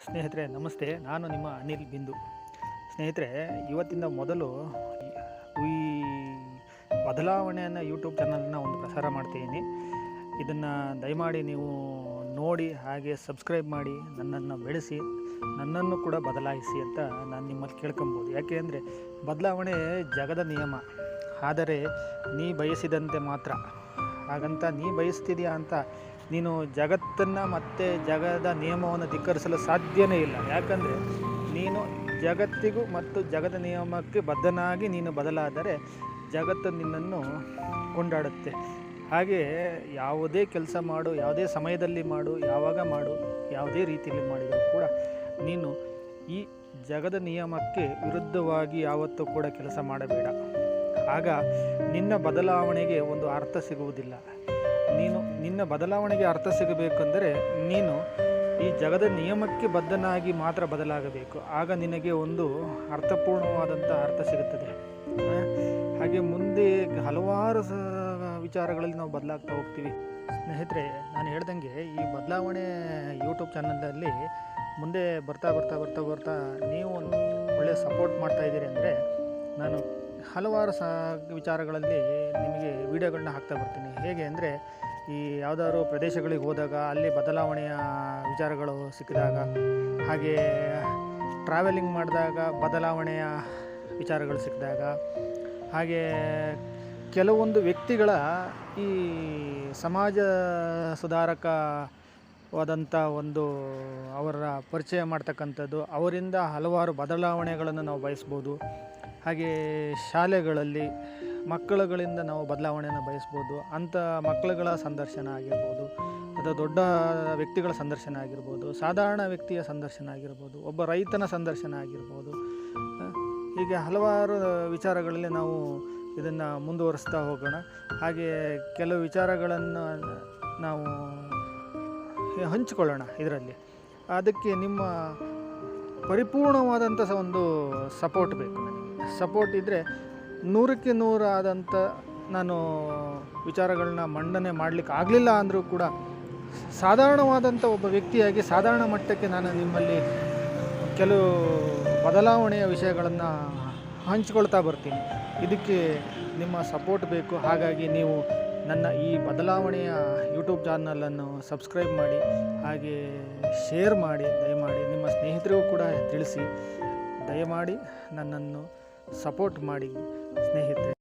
ಸ್ನೇಹಿತರೆ ನಮಸ್ತೆ, ನಾನು ನಿಮ್ಮ ಅನಿಲ್ ಬಿಂದು. ಸ್ನೇಹಿತರೆ, ಇವತ್ತಿಂದ ಮೊದಲು ಈ ಬದಲಾವಣೆಯನ್ನು ಯೂಟ್ಯೂಬ್ ಚಾನಲ್ನ ಒಂದು ಪ್ರಸಾರ ಮಾಡ್ತಿದ್ದೀನಿ. ಇದನ್ನು ದಯಮಾಡಿ ನೀವು ನೋಡಿ, ಹಾಗೆ ಸಬ್ಸ್ಕ್ರೈಬ್ ಮಾಡಿ, ನನ್ನನ್ನು ಬೆಳೆಸಿ, ನನ್ನನ್ನು ಕೂಡ ಬದಲಾಯಿಸಿ ಅಂತ ನಾನು ನಿಮ್ಮಲ್ಲಿ ಕೇಳ್ಕೊಬೋದು. ಯಾಕೆ ಅಂದರೆ ಬದಲಾವಣೆ ಜಗದ ನಿಯಮ, ಆದರೆ ನೀ ಬಯಸಿದಂತೆ ಮಾತ್ರ. ಹಾಗಂತ ನೀ ಬಯಸ್ತಿದೆಯಾ ಅಂತ ನೀನು ಜಗತ್ತನ್ನು ಮತ್ತು ಜಗದ ನಿಯಮವನ್ನು ಧಿಕ್ಕರಿಸಲು ಸಾಧ್ಯವೇ ಇಲ್ಲ. ಯಾಕಂದರೆ ನೀನು ಜಗತ್ತಿಗೂ ಮತ್ತು ಜಗದ ನಿಯಮಕ್ಕೆ ಬದ್ಧನಾಗಿ ನೀನು ಬದಲಾದರೆ ಜಗತ್ತು ನಿನ್ನನ್ನು ಕೊಂಡಾಡುತ್ತೆ. ಹಾಗೆ ಯಾವುದೇ ಕೆಲಸ ಮಾಡು, ಯಾವುದೇ ಸಮಯದಲ್ಲಿ ಮಾಡು, ಯಾವಾಗ ಮಾಡು, ಯಾವುದೇ ರೀತಿಯಲ್ಲಿ ಮಾಡಿದರೂ ಕೂಡ ನೀನು ಈ ಜಗದ ನಿಯಮಕ್ಕೆ ವಿರುದ್ಧವಾಗಿ ಯಾವತ್ತೂ ಕೂಡ ಕೆಲಸ ಮಾಡಬೇಡ. ಆಗ ನಿನ್ನ ಬದಲಾವಣೆಗೆ ಒಂದು ಅರ್ಥ ಸಿಗುವುದಿಲ್ಲ. ನಿನ್ನ ಬದಲಾವಣೆಗೆ ಅರ್ಥ ಸಿಗಬೇಕೆಂದರೆ ನೀನು ಈ ಜಗದ ನಿಯಮಕ್ಕೆ ಬದ್ಧನಾಗಿ ಮಾತ್ರ ಬದಲಾಗಬೇಕು. ಆಗ ನಿನಗೆ ಒಂದು ಅರ್ಥಪೂರ್ಣವಾದಂಥ ಅರ್ಥ ಸಿಗುತ್ತದೆ. ಹಾಗೆ ಮುಂದೆ ಹಲವಾರು ವಿಚಾರಗಳಲ್ಲಿ ನಾವು ಬದಲಾಗ್ತಾ ಹೋಗ್ತೀವಿ. ಸ್ನೇಹಿತರೆ, ನಾನು ಹೇಳ್ದಂಗೆ ಈ ಬದಲಾವಣೆ ಯೂಟ್ಯೂಬ್ ಚಾನಲಲ್ಲಿ ಮುಂದೆ ಬರ್ತಾ ನೀವು ಒಳ್ಳೆಯ ಸಪೋರ್ಟ್ ಮಾಡ್ತಾಯಿದ್ದೀರಿ ಅಂದರೆ ನಾನು ಹಲವಾರು ವಿಚಾರಗಳಲ್ಲಿ ನಿಮಗೆ ವಿಡಿಯೋಗಳನ್ನ ಹಾಕ್ತಾ ಬರ್ತೀನಿ. ಹೇಗೆ ಅಂದರೆ ಈ ಯಾವುದಾದ್ರು ಪ್ರದೇಶಗಳಿಗೆ ಹೋದಾಗ ಅಲ್ಲಿ ಬದಲಾವಣೆಯ ವಿಚಾರಗಳು ಸಿಕ್ಕಿದಾಗ, ಹಾಗೆ ಟ್ರಾವೆಲಿಂಗ್ ಮಾಡಿದಾಗ ಬದಲಾವಣೆಯ ವಿಚಾರಗಳು ಸಿಕ್ಕಿದಾಗ, ಹಾಗೆ ಕೆಲವೊಂದು ವ್ಯಕ್ತಿಗಳ ಈ ಸಮಾಜ ಸುಧಾರಕವಾದಂಥ ಒಂದು ಅವರ ಪರಿಚಯ ಮಾಡ್ತಕ್ಕಂಥದ್ದು, ಅವರಿಂದ ಹಲವಾರು ಬದಲಾವಣೆಗಳನ್ನು ನಾವು ಬಯಸ್ಬೋದು. ಹಾಗೆ ಶಾಲೆಗಳಲ್ಲಿ ಮಕ್ಕಳುಗಳಿಂದ ನಾವು ಬದಲಾವಣೆಯನ್ನು ಬಯಸ್ಬೋದು. ಅಂಥ ಮಕ್ಕಳುಗಳ ಸಂದರ್ಶನ ಆಗಿರ್ಬೋದು, ಅಥವಾ ದೊಡ್ಡ ವ್ಯಕ್ತಿಗಳ ಸಂದರ್ಶನ ಆಗಿರ್ಬೋದು, ಸಾಧಾರಣ ವ್ಯಕ್ತಿಯ ಸಂದರ್ಶನ ಆಗಿರ್ಬೋದು, ಒಬ್ಬ ರೈತನ ಸಂದರ್ಶನ ಆಗಿರ್ಬೋದು. ಹೀಗೆ ಹಲವಾರು ವಿಚಾರಗಳಲ್ಲಿ ನಾವು ಇದನ್ನು ಮುಂದುವರಿಸ್ತಾ ಹೋಗೋಣ. ಹಾಗೆ ಕೆಲವು ವಿಚಾರಗಳನ್ನು ನಾವು ಹಂಚಿಕೊಳ್ಳೋಣ ಇದರಲ್ಲಿ. ಅದಕ್ಕೆ ನಿಮ್ಮ ಪರಿಪೂರ್ಣವಾದಂಥ ಒಂದು ಸಪೋರ್ಟ್ ಬೇಕು. ನನಗೆ ಸಪೋರ್ಟ್ ಇದ್ದರೆ 100ಕ್ಕೆ 100 ಆದಂಥ ನಾನು ವಿಚಾರಗಳನ್ನ ಮಂಡನೆ ಮಾಡಲಿಕ್ಕೆ ಆಗಲಿಲ್ಲ ಅಂದರೂ ಕೂಡ ಸಾಧಾರಣವಾದಂಥ ಒಬ್ಬ ವ್ಯಕ್ತಿಯಾಗಿ ಸಾಧಾರಣ ಮಟ್ಟಕ್ಕೆ ನಾನು ನಿಮ್ಮಲ್ಲಿ ಕೆಲವು ಬದಲಾವಣೆಯ ವಿಷಯಗಳನ್ನು ಹಂಚಿಕೊಳ್ತಾ ಬರ್ತೀನಿ. ಇದಕ್ಕೆ ನಿಮ್ಮ ಸಪೋರ್ಟ್ ಬೇಕು. ಹಾಗಾಗಿ ನೀವು ನನ್ನ ಈ ಬದಲಾವಣೆಯ ಯೂಟ್ಯೂಬ್ ಚಾನಲನ್ನು ಸಬ್ಸ್ಕ್ರೈಬ್ ಮಾಡಿ, ಹಾಗೆ ಶೇರ್ ಮಾಡಿ, ದಯಮಾಡಿ ನಿಮ್ಮ ಸ್ನೇಹಿತರಿಗೂ ಕೂಡ ತಿಳಿಸಿ. ದಯಮಾಡಿ ನನ್ನನ್ನು ಸಪೋರ್ಟ್ ಮಾಡಿ ಸ್ನೇಹಿತರೆ.